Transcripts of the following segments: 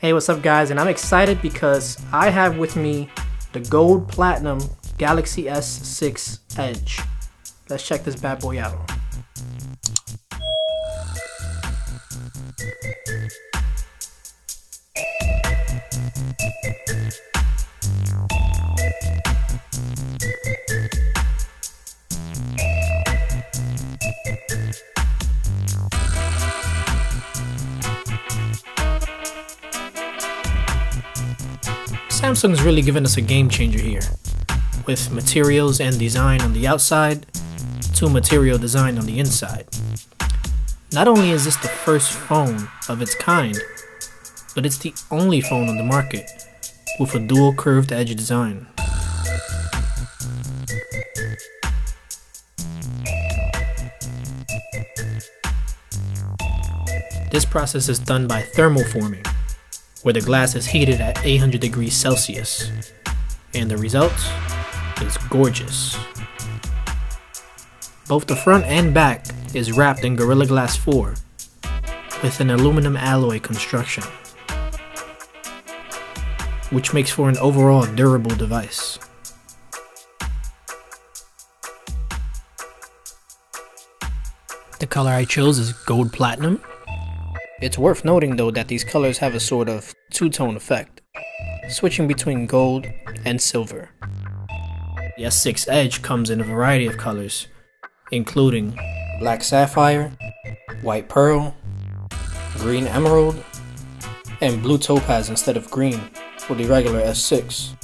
Hey, what's up guys, and I'm excited because I have with me the Gold Platinum Galaxy S6 Edge. Let's check this bad boy out. Samsung's really given us a game changer here, with materials and design on the outside to material design on the inside. Not only is this the first phone of its kind, but it's the only phone on the market with a dual curved edge design. This process is done by thermoforming, where the glass is heated at 800 degrees Celsius, and the result is gorgeous. Both the front and back is wrapped in Gorilla Glass 4 with an aluminum alloy construction, which makes for an overall durable device. The color I chose is Gold Platinum. It's worth noting though that these colors have a sort of two-tone effect, switching between gold and silver. The S6 Edge comes in a variety of colors, including black sapphire, white pearl, green emerald, and blue topaz instead of green for the regular S6.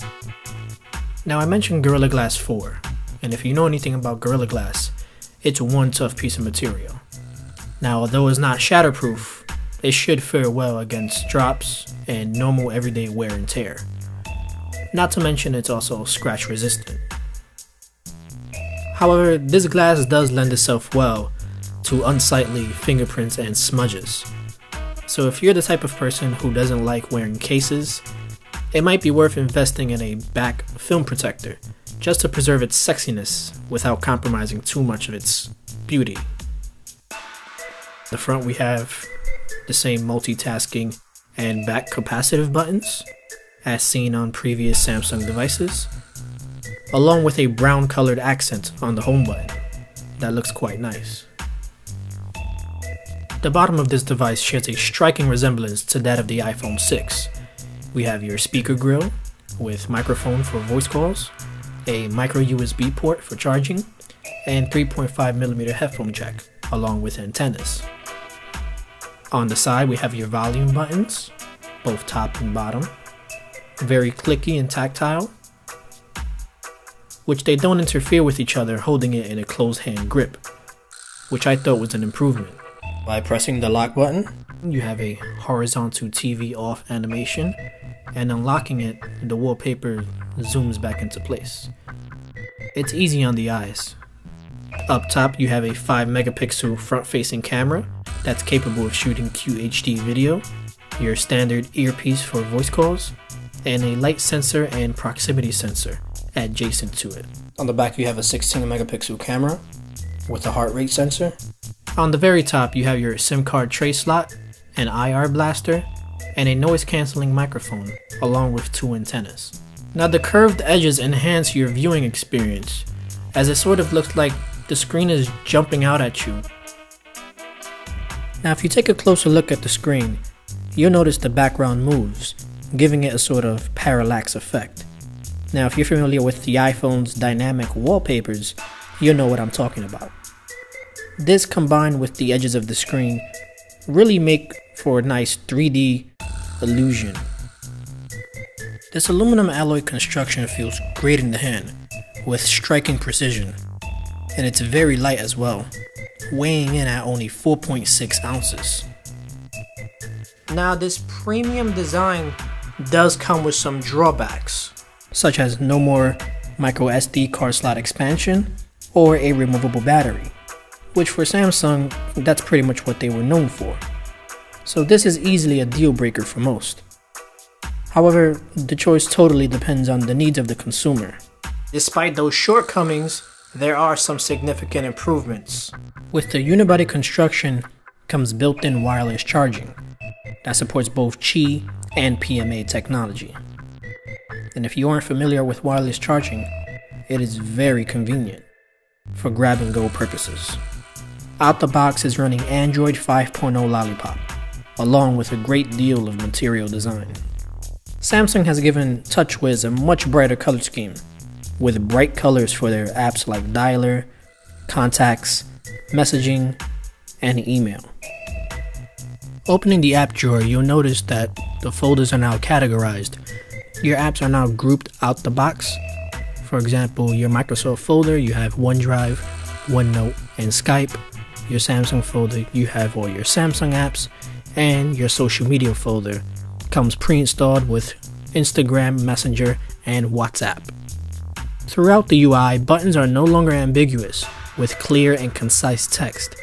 Now I mentioned Gorilla Glass 4, and if you know anything about Gorilla Glass, it's one tough piece of material. Now although it's not shatterproof, it should fare well against drops and normal everyday wear and tear. Not to mention it's also scratch resistant. However, this glass does lend itself well to unsightly fingerprints and smudges. So if you're the type of person who doesn't like wearing cases, it might be worth investing in a back film protector just to preserve its sexiness without compromising too much of its beauty. The front we have the same multitasking and back capacitive buttons as seen on previous Samsung devices, along with a brown colored accent on the home button that looks quite nice. The bottom of this device shares a striking resemblance to that of the iPhone 6. We have your speaker grill with microphone for voice calls, a micro USB port for charging, and 3.5mm headphone jack along with antennas. On the side we have your volume buttons, both top and bottom, very clicky and tactile, which they don't interfere with each other holding it in a closed hand grip, which I thought was an improvement. By pressing the lock button, you have a horizontal TV off animation, and unlocking it, the wallpaper zooms back into place. It's easy on the eyes. Up top you have a 5-megapixel front-facing camera that's capable of shooting QHD video, your standard earpiece for voice calls, and a light sensor and proximity sensor adjacent to it. On the back you have a 16-megapixel camera with a heart rate sensor. On the very top you have your SIM card tray slot, an IR blaster, and a noise cancelling microphone along with 2 antennas. Now the curved edges enhance your viewing experience, as it sort of looks like the screen is jumping out at you. Now if you take a closer look at the screen, you'll notice the background moves, giving it a sort of parallax effect. Now if you're familiar with the iPhone's dynamic wallpapers, you'll know what I'm talking about. This combined with the edges of the screen really make for a nice 3D illusion. This aluminum alloy construction feels great in the hand, with striking precision, and it's very light as well, weighing in at only 4.6 ounces. Now this premium design does come with some drawbacks, such as no more micro SD card slot expansion or a removable battery, which for Samsung, that's pretty much what they were known for. So this is easily a deal breaker for most. However, the choice totally depends on the needs of the consumer. Despite those shortcomings, there are some significant improvements. With the unibody construction comes built-in wireless charging that supports both Qi and PMA technology. And if you aren't familiar with wireless charging, it is very convenient for grab-and-go purposes. Out the box is running Android 5.0 Lollipop, along with a great deal of material design. Samsung has given TouchWiz a much brighter color scheme, with bright colors for their apps like Dialer, Contacts, Messaging, and Email. Opening the app drawer, you'll notice that the folders are now categorized. Your apps are now grouped out the box. For example, your Microsoft folder, you have OneDrive, OneNote, and Skype. Your Samsung folder, you have all your Samsung apps, and your social media folder comes pre-installed with Instagram, Messenger, and WhatsApp. Throughout the UI, buttons are no longer ambiguous with clear and concise text,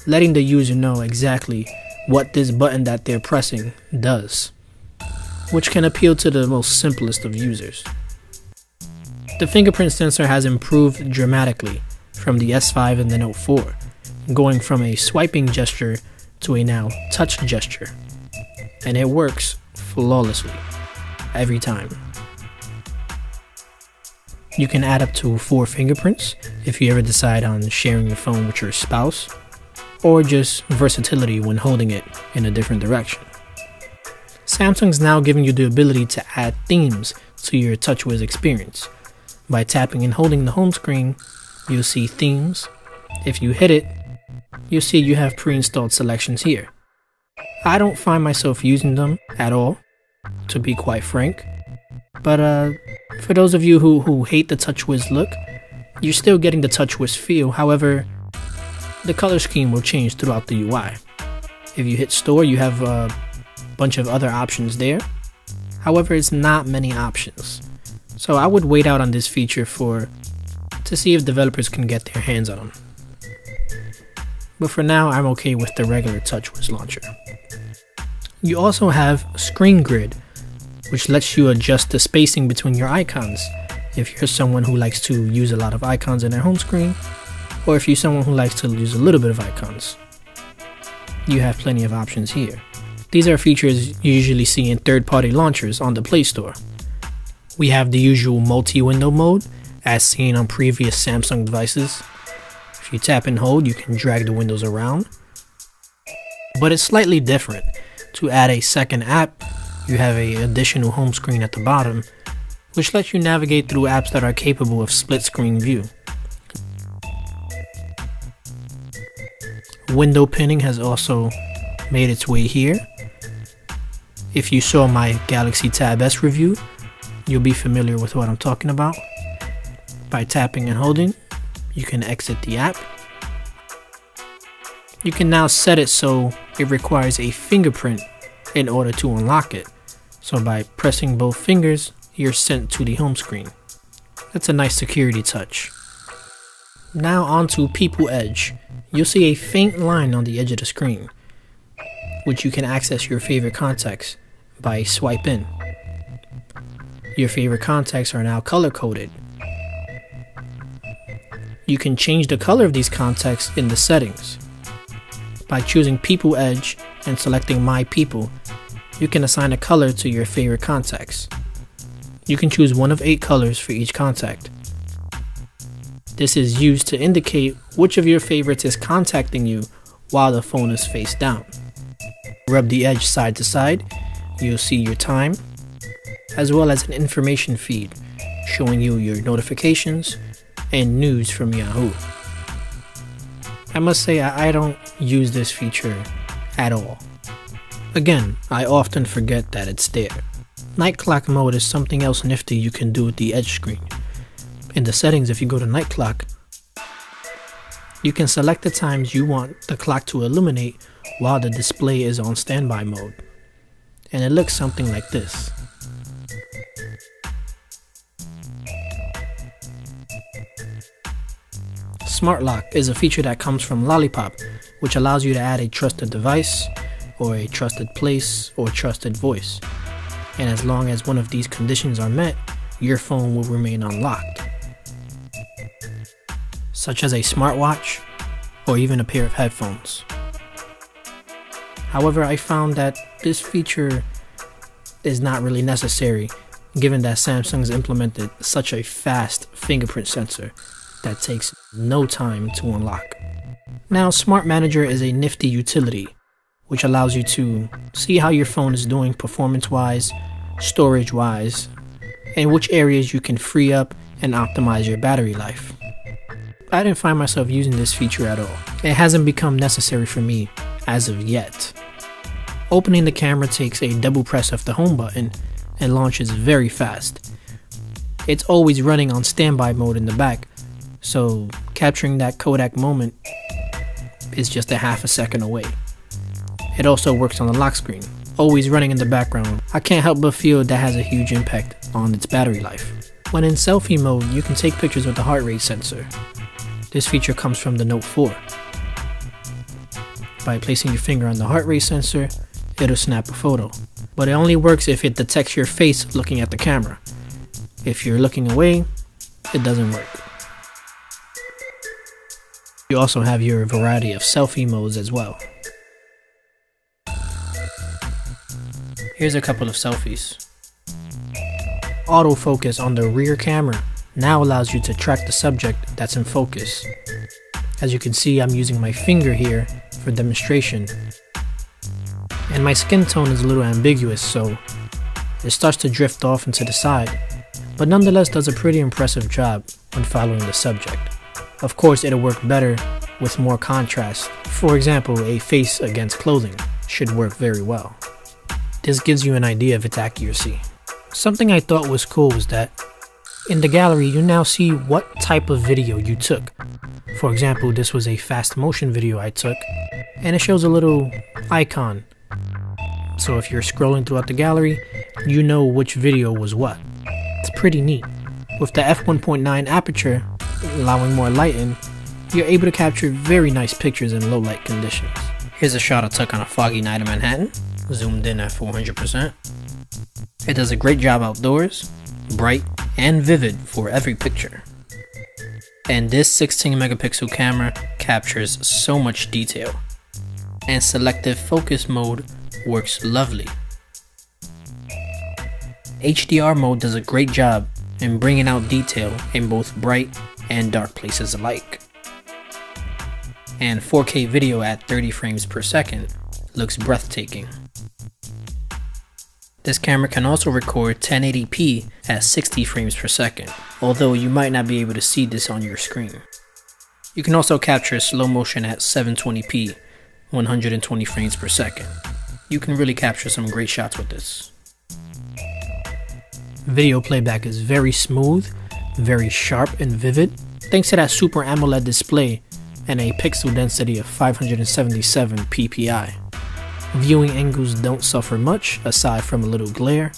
letting the user know exactly what this button that they're pressing does, which can appeal to the most simplest of users. The fingerprint sensor has improved dramatically from the S5 and the Note 4, going from a swiping gesture to a now touch gesture, and it works flawlessly every time. You can add up to 4 fingerprints if you ever decide on sharing your phone with your spouse, or just versatility when holding it in a different direction. Samsung's now giving you the ability to add themes to your TouchWiz experience. By tapping and holding the home screen, you'll see themes. If you hit it, you'll see you have pre-installed selections here. I don't find myself using them at all, to be quite frank, but for those of you who hate the TouchWiz look, you're still getting the TouchWiz feel. However, the color scheme will change throughout the UI. If you hit store, you have a bunch of other options there. However, it's not many options. So I would wait out on this feature to see if developers can get their hands on them. But for now, I'm okay with the regular TouchWiz launcher. You also have Screen Grid, which lets you adjust the spacing between your icons if you're someone who likes to use a lot of icons in their home screen, or if you're someone who likes to use a little bit of icons. You have plenty of options here. These are features you usually see in third-party launchers on the Play Store. We have the usual multi-window mode, as seen on previous Samsung devices. If you tap and hold, you can drag the windows around. But it's slightly different. To add a second app, you have an additional home screen at the bottom, which lets you navigate through apps that are capable of split-screen view. Window pinning has also made its way here. If you saw my Galaxy Tab S review, you'll be familiar with what I'm talking about. By tapping and holding, you can exit the app. You can now set it so it requires a fingerprint in order to unlock it. So by pressing both fingers, you're sent to the home screen. That's a nice security touch. Now onto People Edge. You'll see a faint line on the edge of the screen, which you can access your favorite contacts by swipe in. Your favorite contacts are now color-coded. You can change the color of these contacts in the settings. By choosing People Edge and selecting My People, you can assign a color to your favorite contacts. You can choose one of 8 colors for each contact. This is used to indicate which of your favorites is contacting you while the phone is face down. Rub the edge side to side, you'll see your time, as well as an information feed showing you your notifications and news from Yahoo. I must say I don't use this feature at all. Again, I often forget that it's there. Night clock mode is something else nifty you can do with the edge screen. In the settings, if you go to night clock, you can select the times you want the clock to illuminate while the display is on standby mode. And it looks something like this. Smart Lock is a feature that comes from Lollipop, which allows you to add a trusted device, or a trusted place, or trusted voice. And as long as one of these conditions are met, your phone will remain unlocked, such as a smartwatch or even a pair of headphones. However, I found that this feature is not really necessary, given that Samsung's implemented such a fast fingerprint sensor that takes no time to unlock. Now, Smart Manager is a nifty utility which allows you to see how your phone is doing performance-wise, storage-wise, and which areas you can free up and optimize your battery life. I didn't find myself using this feature at all. It hasn't become necessary for me as of yet. Opening the camera takes a double press of the home button and launches very fast. It's always running on standby mode in the back, so capturing that Kodak moment is just a half a second away. It also works on the lock screen, always running in the background. I can't help but feel that has a huge impact on its battery life. When in selfie mode, you can take pictures with the heart rate sensor. This feature comes from the Note 4. By placing your finger on the heart rate sensor, it'll snap a photo. But it only works if it detects your face looking at the camera. If you're looking away, it doesn't work. You also have your variety of selfie modes as well. Here's a couple of selfies. Autofocus on the rear camera now allows you to track the subject that's in focus. As you can see, I'm using my finger here for demonstration. And my skin tone is a little ambiguous, so it starts to drift off into the side, but nonetheless does a pretty impressive job when following the subject. Of course, it'll work better with more contrast. For example, a face against clothing should work very well. This gives you an idea of its accuracy. Something I thought was cool was that in the gallery you now see what type of video you took. For example, this was a fast motion video I took, and it shows a little icon. So if you're scrolling throughout the gallery, you know which video was what. It's pretty neat. With the f1.9 aperture, allowing more light in, you're able to capture very nice pictures in low light conditions. Here's a shot I took on a foggy night in Manhattan, zoomed in at 400%. It does a great job outdoors, bright and vivid for every picture. And this 16 megapixel camera captures so much detail, and selective focus mode works lovely. HDR mode does a great job in bringing out detail in both bright and dark places alike. And 4K video at 30 frames per second looks breathtaking. This camera can also record 1080p at 60 frames per second, although you might not be able to see this on your screen. You can also capture slow motion at 720p, 120 frames per second. You can really capture some great shots with this. Video playback is very smooth, very sharp and vivid, thanks to that Super AMOLED display and a pixel density of 577 ppi. Viewing angles don't suffer much, aside from a little glare.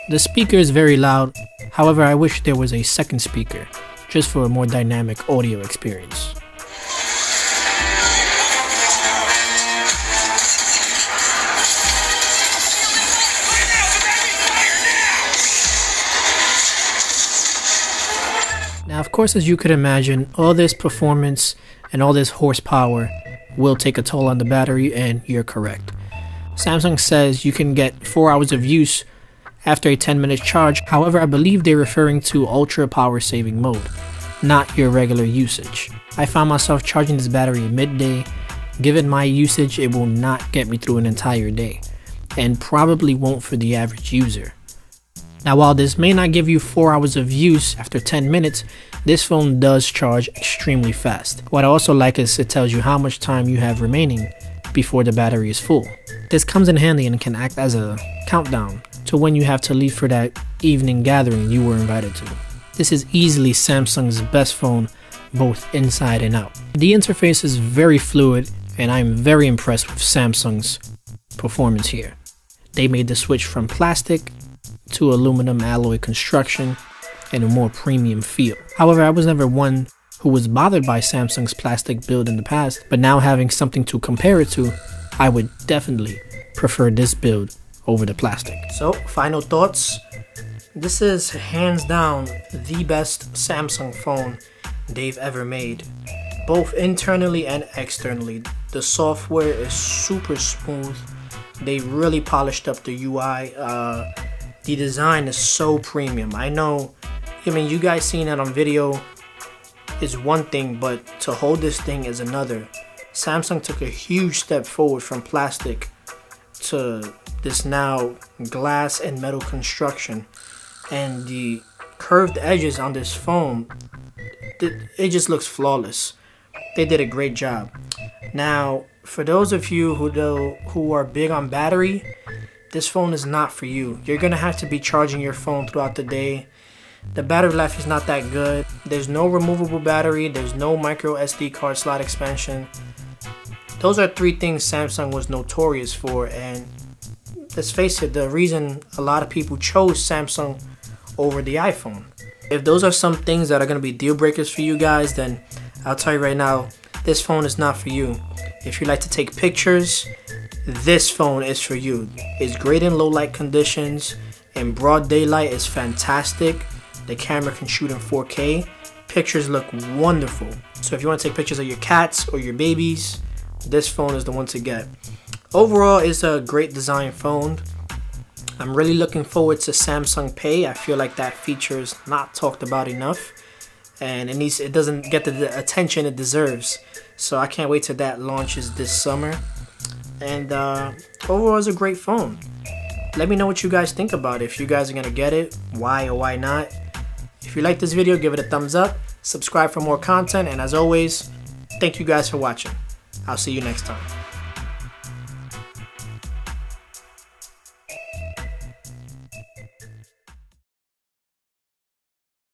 The speaker is very loud, however I wish there was a second speaker, just for a more dynamic audio experience. Now, of course, as you could imagine, all this performance and all this horsepower will take a toll on the battery, and you're correct. Samsung says you can get 4 hours of use after a 10-minute charge. However, I believe they're referring to ultra power saving mode, not your regular usage. I found myself charging this battery at midday. Given my usage, it will not get me through an entire day, and probably won't for the average user. Now, while this may not give you 4 hours of use after 10 minutes, this phone does charge extremely fast. What I also like is it tells you how much time you have remaining before the battery is full. This comes in handy and can act as a countdown to when you have to leave for that evening gathering you were invited to. This is easily Samsung's best phone, both inside and out. The interface is very fluid, and I'm very impressed with Samsung's performance here. They made the switch from plastic to aluminum alloy construction and a more premium feel. However, I was never one who was bothered by Samsung's plastic build in the past, but now having something to compare it to, I would definitely prefer this build over the plastic. So, final thoughts. This is hands down the best Samsung phone they've ever made, both internally and externally. The software is super smooth. They really polished up the UI. The design is so premium. I know, I mean, you guys seeing that on video is one thing, but to hold this thing is another. Samsung took a huge step forward from plastic to this now glass and metal construction, and the curved edges on this phone, it just looks flawless. They did a great job. Now, for those of you who are big on battery, this phone is not for you. You're gonna have to be charging your phone throughout the day. The battery life is not that good. There's no removable battery. There's no micro SD card slot expansion. Those are three things Samsung was notorious for, and let's face it, the reason a lot of people chose Samsung over the iPhone. If those are some things that are going to be deal breakers for you guys, then I'll tell you right now, this phone is not for you. If you like to take pictures, this phone is for you. It's great in low light conditions. In broad daylight, it's fantastic. The camera can shoot in 4K. Pictures look wonderful. So if you want to take pictures of your cats or your babies, this phone is the one to get. Overall, it's a great design phone. I'm really looking forward to Samsung Pay. I feel like that feature is not talked about enough, and it doesn't get the attention it deserves. So I can't wait till that launches this summer. And overall, it's a great phone. Let me know what you guys think about it. If you guys are gonna get it, why or why not. If you like this video, give it a thumbs up, subscribe for more content, and as always, thank you guys for watching. I'll see you next time.